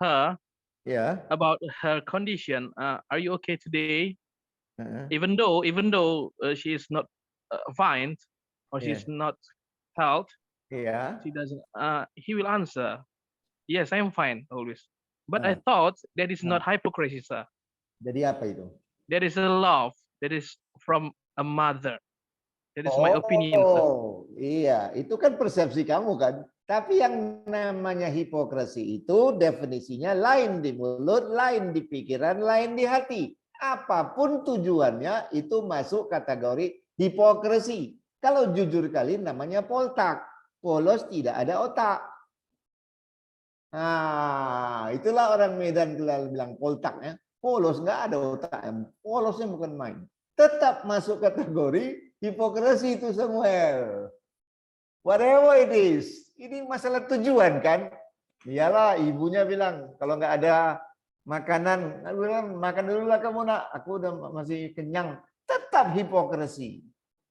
her Ya. about her condition, are you okay today? Uh-huh. Even though she is not fine or she's not health, Iya. she doesn't. He will answer, yes, I'm fine always. But I Ah. thought that is not hypocrisy, sir. Jadi apa itu? That is a love that is from a mother. That is my opinion, sir. Oh, iya, itu kan persepsi kamu kan. Tapi yang namanya hipokrasi itu definisinya lain di mulut, lain di pikiran, lain di hati. Apapun tujuannya itu masuk kategori hipokrasi. Kalau jujur kali namanya poltak. Polos tidak ada otak. Nah, itulah orang Medan kalau bilang poltak ya. Polos nggak ada otak. Polosnya bukan main. Tetap masuk kategori hipokrasi itu Samuel. Whatever it is. Ini masalah tujuan kan. Iyalah ibunya bilang kalau nggak ada makanan, bilang makan dulu lah kamu nak. Aku udah masih kenyang. Tetap hipokrasi.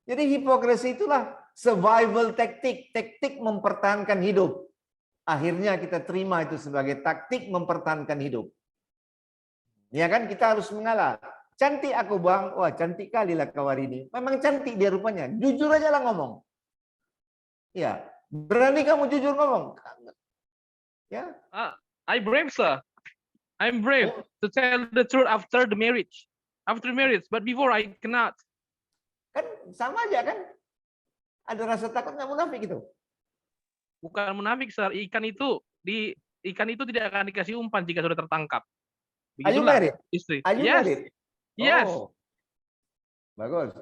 Jadi hipokrasi itulah survival taktik. Taktik mempertahankan hidup. Akhirnya kita terima itu sebagai taktik mempertahankan hidup. Ya kan kita harus mengalah. Cantik aku bang, wah cantik kali lah kau hari ini. Memang cantik dia rupanya. Jujur aja lah ngomong. Ya, berani kamu jujur ngomong. Ya. I brave, sir. I'm brave to tell the truth after the marriage. After marriage, but before I cannot. Kan sama aja kan? Ada rasa takut nggak munafik itu? Bukan munafik, sir. Ikan itu tidak akan dikasih umpan jika sudah tertangkap. Are you Begitulah married? istri. Are you Yes. married? Yes. Oh. Bagus.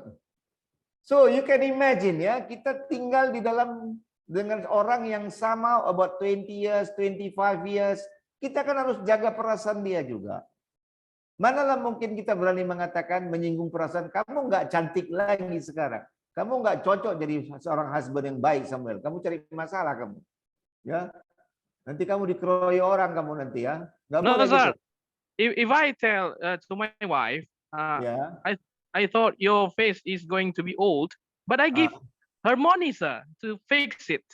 So you can imagine ya, kita tinggal di dalam dengan orang yang sama about 20 years, 25 years. Kita kan harus jaga perasaan dia juga. Manalah mungkin kita berani mengatakan menyinggung perasaan kamu nggak cantik lagi sekarang. Kamu nggak cocok jadi seorang husband yang baik Samuel. Kamu cari masalah kamu. Ya. Nanti kamu dikeroyok orang kamu nanti ya. Nggak No, boleh sir. gitu. If I tell to my wife, Ya. I thought your face is going to be old, but I give her money, sir, to fix it,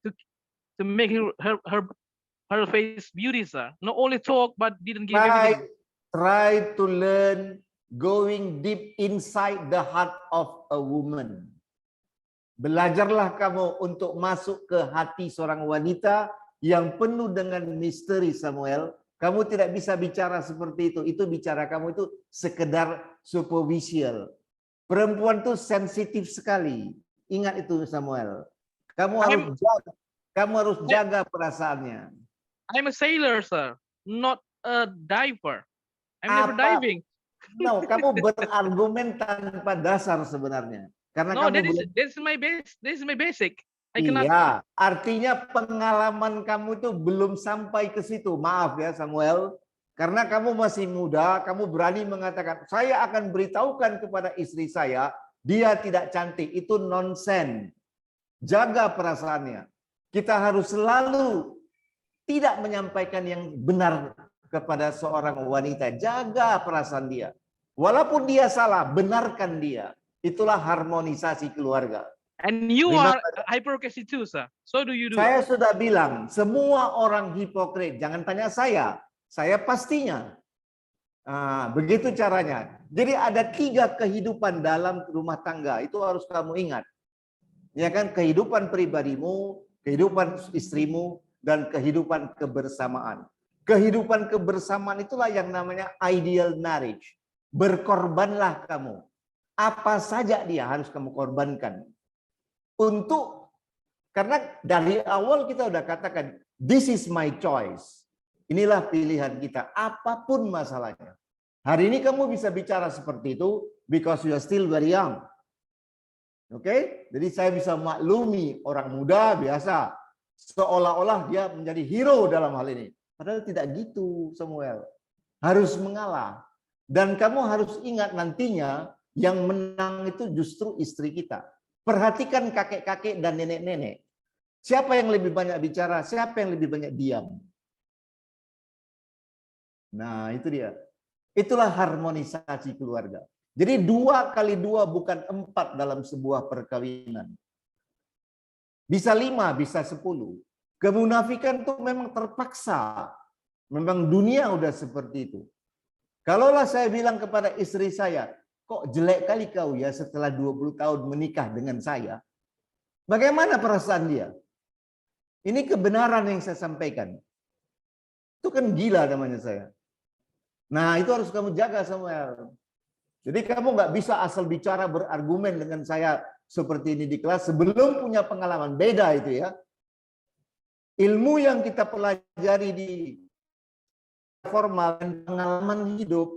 to make her face beauty, sir. Not only talk, but didn't give everything. Try to learn going deep inside the heart of a woman. Belajarlah kamu untuk masuk ke hati seorang wanita yang penuh dengan misteri Samuel. Kamu tidak bisa bicara seperti itu. Itu bicara kamu itu sekedar superficial. Perempuan itu sensitif sekali. Ingat itu Samuel. Kamu harus jaga perasaannya. I'm a sailor, sir, not a diver. I'm never diving. No, kamu berargumen tanpa dasar sebenarnya. Karena No, kamu this is my basic. I cannot. Iya, artinya pengalaman kamu itu belum sampai ke situ. Maaf ya Samuel, karena kamu masih muda, kamu berani mengatakan, saya akan beritahukan kepada istri saya, dia tidak cantik. Itu nonsen. Jaga perasaannya. Kita harus selalu tidak menyampaikan yang benar kepada seorang wanita, jaga perasaan dia. Walaupun dia salah, benarkan dia. Itulah harmonisasi keluarga. And you Remember are hypocrisy too, sir. So do you do Saya it. sudah bilang, semua orang hipokrit. Jangan tanya saya pastinya. Begitu caranya. Jadi ada 3 kehidupan dalam rumah tangga. Itu harus kamu ingat. Ya kan, kehidupan pribadimu, kehidupan istrimu, dan kehidupan kebersamaan. Kehidupan kebersamaan itulah yang namanya ideal marriage. Berkorbanlah kamu. Apa saja dia harus kamu korbankan. Karena dari awal kita udah katakan, this is my choice. Inilah pilihan kita, apapun masalahnya. Hari ini kamu bisa bicara seperti itu because you are still very young. Oke? Jadi saya bisa maklumi orang muda biasa seolah-olah dia menjadi hero dalam hal ini. Padahal tidak gitu, Samuel. Harus mengalah. Dan kamu harus ingat nantinya yang menang itu justru istri kita. Perhatikan kakek-kakek dan nenek-nenek. Siapa yang lebih banyak bicara, siapa yang lebih banyak diam. Nah, itu dia. Itulah harmonisasi keluarga. Jadi 2 kali 2 bukan 4 dalam sebuah perkawinan. Bisa 5, bisa 10. Kemunafikan itu memang terpaksa. Memang dunia udah seperti itu. Kalaulah saya bilang kepada istri saya, kok jelek kali kau ya setelah 20 tahun menikah dengan saya. Bagaimana perasaan dia? Ini kebenaran yang saya sampaikan. Itu kan gila namanya saya. Nah, itu harus kamu jaga, Samuel. Jadi kamu nggak bisa asal bicara berargumen dengan saya seperti ini di kelas sebelum punya pengalaman. Beda itu ya. Ilmu yang kita pelajari di formal dan pengalaman hidup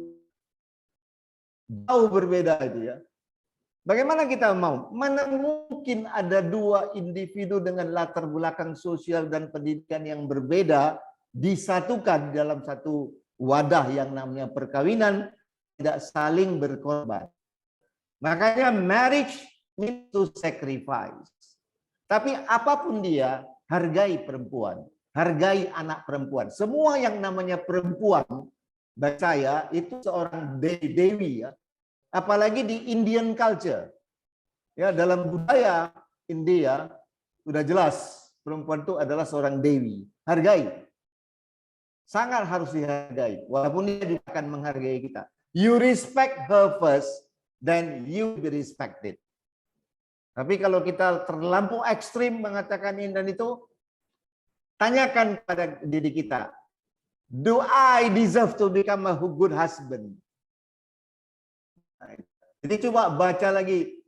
jauh berbeda itu ya. Bagaimana kita mau? Mana mungkin ada 2 individu dengan latar belakang sosial dan pendidikan yang berbeda disatukan dalam satu wadah yang namanya perkawinan, tidak saling berkorban. Makanya marriage means to sacrifice. Tapi apapun dia, hargai perempuan, hargai anak perempuan. Semua yang namanya perempuan, bagi saya itu seorang dewi ya. Apalagi di Indian culture. Ya, dalam budaya India sudah jelas perempuan itu adalah seorang dewi. Hargai. Sangat harus dihargai. Walaupun dia juga akan menghargai kita. You respect her first, then you be respected. Tapi kalau kita terlampau ekstrim mengatakan ini dan itu, tanyakan pada diri kita, do I deserve to become a good husband? Jadi coba baca lagi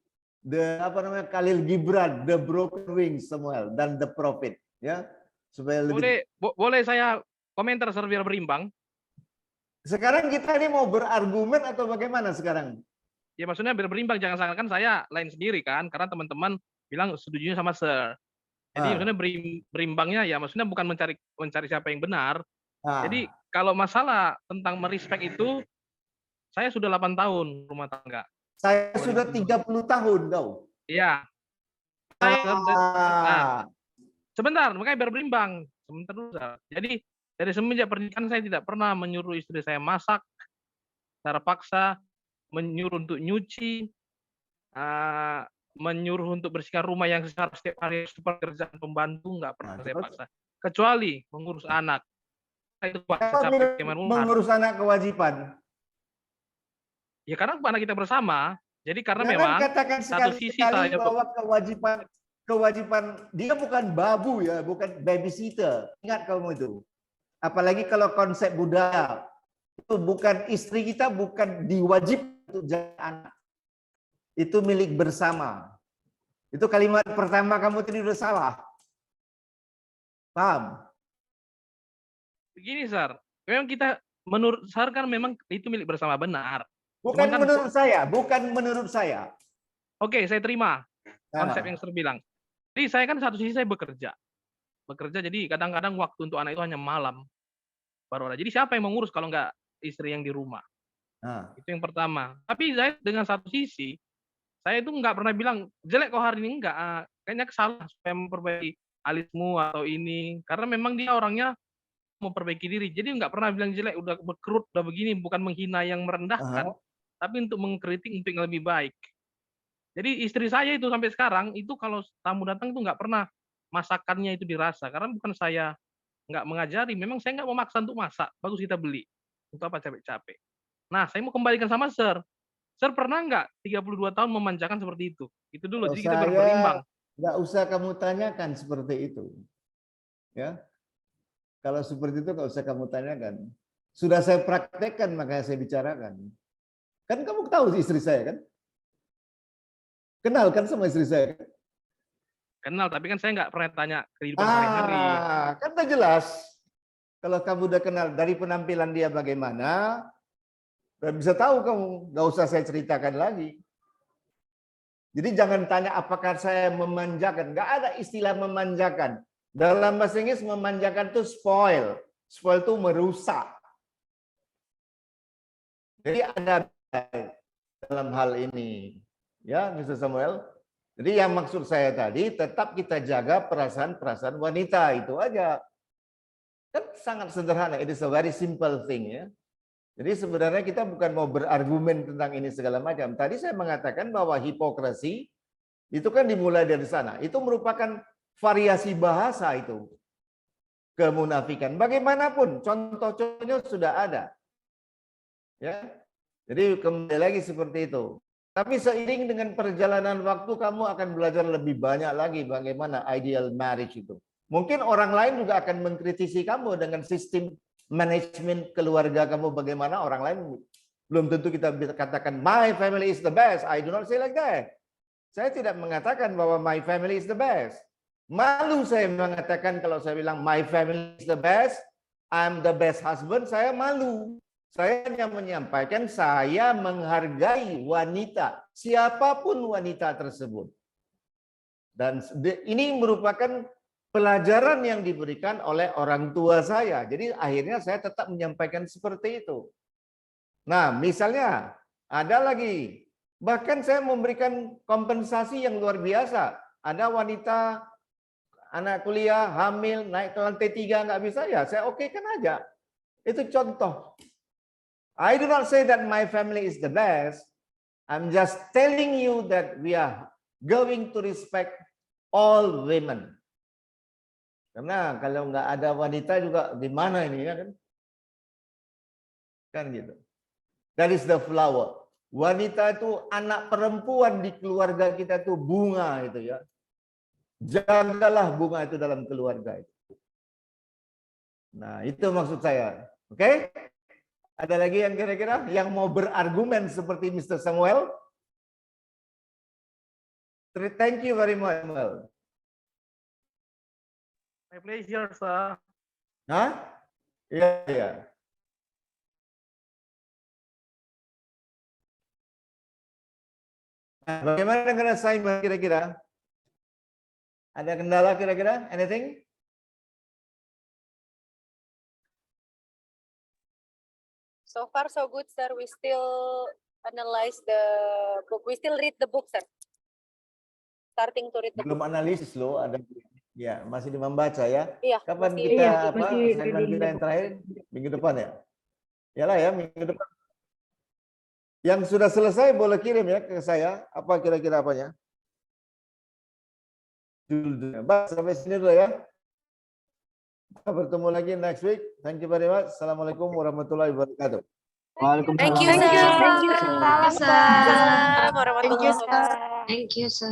Khalil Gibran, The Broken Wings, Samuel, dan The Prophet, ya, supaya lebih. Boleh saya komentar biar berimbang? Sekarang kita ini mau berargumen atau bagaimana sekarang? Ya maksudnya biar berimbang, jangan seakan-akan saya lain sendiri kan, karena teman-teman bilang setujunya sama Sir. Jadi maksudnya berimbangnya ya maksudnya bukan mencari siapa yang benar. Jadi kalau masalah tentang merespek itu, saya sudah 8 tahun rumah tangga. Saya sudah 30 tahun tau. Iya. Sebentar, makanya biar berimbang. Sebentar dulu. Jadi dari semenjak pernikahan saya tidak pernah menyuruh istri saya masak secara paksa, menyuruh untuk nyuci, menyuruh untuk bersihkan rumah yang setiap hari seperti kerjaan pembantu, nggak pernah saya paksa. Kecuali mengurus anak. Itu mengurus anak kewajiban. Ya karena anak kita bersama. Jadi karena memang katakan satu sisi saya bahwa kewajiban dia bukan babu ya, bukan babysitter. Ingat kamu itu. Apalagi kalau konsep budaya itu bukan istri kita bukan diwajibkan untuk jaga anak. Itu milik bersama. Itu kalimat pertama kamu tadi udah salah. Paham? Begini, Sar. Memang kita menurut Sar kan memang itu milik bersama benar. Bukan kan, menurut saya, bukan menurut saya. Oke, saya terima konsep yang Sar bilang. Jadi saya kan satu sisi saya bekerja. Jadi kadang-kadang waktu untuk anak itu hanya malam. Baru ada. Jadi siapa yang mengurus kalau nggak istri yang di rumah? Itu yang pertama. Tapi saya dengan satu sisi, saya itu nggak pernah bilang, jelek kok hari ini, enggak. Kayaknya kesalahan supaya memperbaiki alismu atau ini. Karena memang dia orangnya memperbaiki diri. Jadi nggak pernah bilang jelek, udah berkerut, udah begini, bukan menghina yang merendahkan, tapi untuk mengkritik untuk yang lebih baik. Jadi istri saya itu sampai sekarang itu kalau tamu datang itu nggak pernah masakannya itu dirasa, karena bukan saya nggak mengajari, memang saya nggak memaksa untuk masak, bagus kita beli. Untuk apa capek-capek. Nah, saya mau kembalikan sama Sir. Sir pernah nggak 32 tahun memanjakan seperti itu? Itu dulu, Kalau jadi kita berimbang. nggak usah kamu tanyakan seperti itu. Ya, kalau seperti itu nggak usah kamu tanyakan. Sudah saya praktekkan, makanya saya bicarakan. Kan kamu tahu istri saya kan? Kenal kan sama istri saya? Kenal, tapi kan saya nggak pernah tanya kehidupan sehari-hari. Kan udah jelas. Kalau kamu udah kenal dari penampilan dia bagaimana, udah bisa tahu kamu. Nggak usah saya ceritakan lagi. Jadi jangan tanya apakah saya memanjakan. Nggak ada istilah memanjakan. Dalam bahasa Inggris memanjakan itu spoil. Spoil itu merusak. Jadi ada dalam hal ini. Ya, Mr. Samuel. Jadi yang maksud saya tadi, tetap kita jaga perasaan-perasaan wanita. Itu aja. Kan sangat sederhana. It is a very simple thing. Ya. Jadi sebenarnya kita bukan mau berargumen tentang ini segala macam. Tadi saya mengatakan bahwa hipokrasi itu kan dimulai dari sana. Itu merupakan variasi bahasa itu. Kemunafikan. Bagaimanapun, contoh-contohnya sudah ada. Ya. Jadi kembali lagi seperti itu. Tapi seiring dengan perjalanan waktu, kamu akan belajar lebih banyak lagi bagaimana ideal marriage itu. Mungkin orang lain juga akan mengkritisi kamu dengan sistem manajemen keluarga kamu bagaimana. Orang lain belum tentu kita bisa katakan my family is the best. I do not say like that. Saya tidak mengatakan bahwa my family is the best. Malu saya mengatakan kalau saya bilang my family is the best, I'm the best husband, saya malu. Saya hanya menyampaikan saya menghargai wanita, siapapun wanita tersebut. Dan ini merupakan pelajaran yang diberikan oleh orang tua saya. Jadi akhirnya saya tetap menyampaikan seperti itu. Nah, misalnya ada lagi, bahkan saya memberikan kompensasi yang luar biasa. Ada wanita anak kuliah, hamil, naik ke lantai 3 nggak bisa, ya saya okekan aja. Itu contoh. I do not say that my family is the best. I'm just telling you that we are going to respect all women. Karena kalau nggak ada wanita juga gimana ini ya kan? Kan gitu. That is the flower. Wanita itu anak perempuan di keluarga kita itu bunga itu ya. Jagalah bunga itu dalam keluarga itu. Nah, itu maksud saya. Oke? Ada lagi yang kira-kira yang mau berargumen seperti Mr. Samuel? Thank you very much, Samuel. My pleasure, sir. Hah? Iya, iya. Nah, bagaimana dengan assignment kira-kira? Ada kendala kira-kira? Anything? So far so good, sir. We still analyze the book. We still read the book, sir. Starting to read the book. Belum analisis loh, ada ya, masih membaca ya. Iya, Kapan masih- kita iya, apa? Assignment kita yang terakhir minggu depan ya? Iyalah ya, minggu depan. Yang sudah selesai boleh kirim ya ke saya. Apa kira-kira apanya? Judulnya. Baik, sampai sini dulu ya. Kita bertemu lagi next week. Thank you very much. Assalamualaikum warahmatullahi wabarakatuh. Thank you, sir. Thank you, sir. Waalaikumsalam warahmatullahi wabarakatuh. Thank you, sir.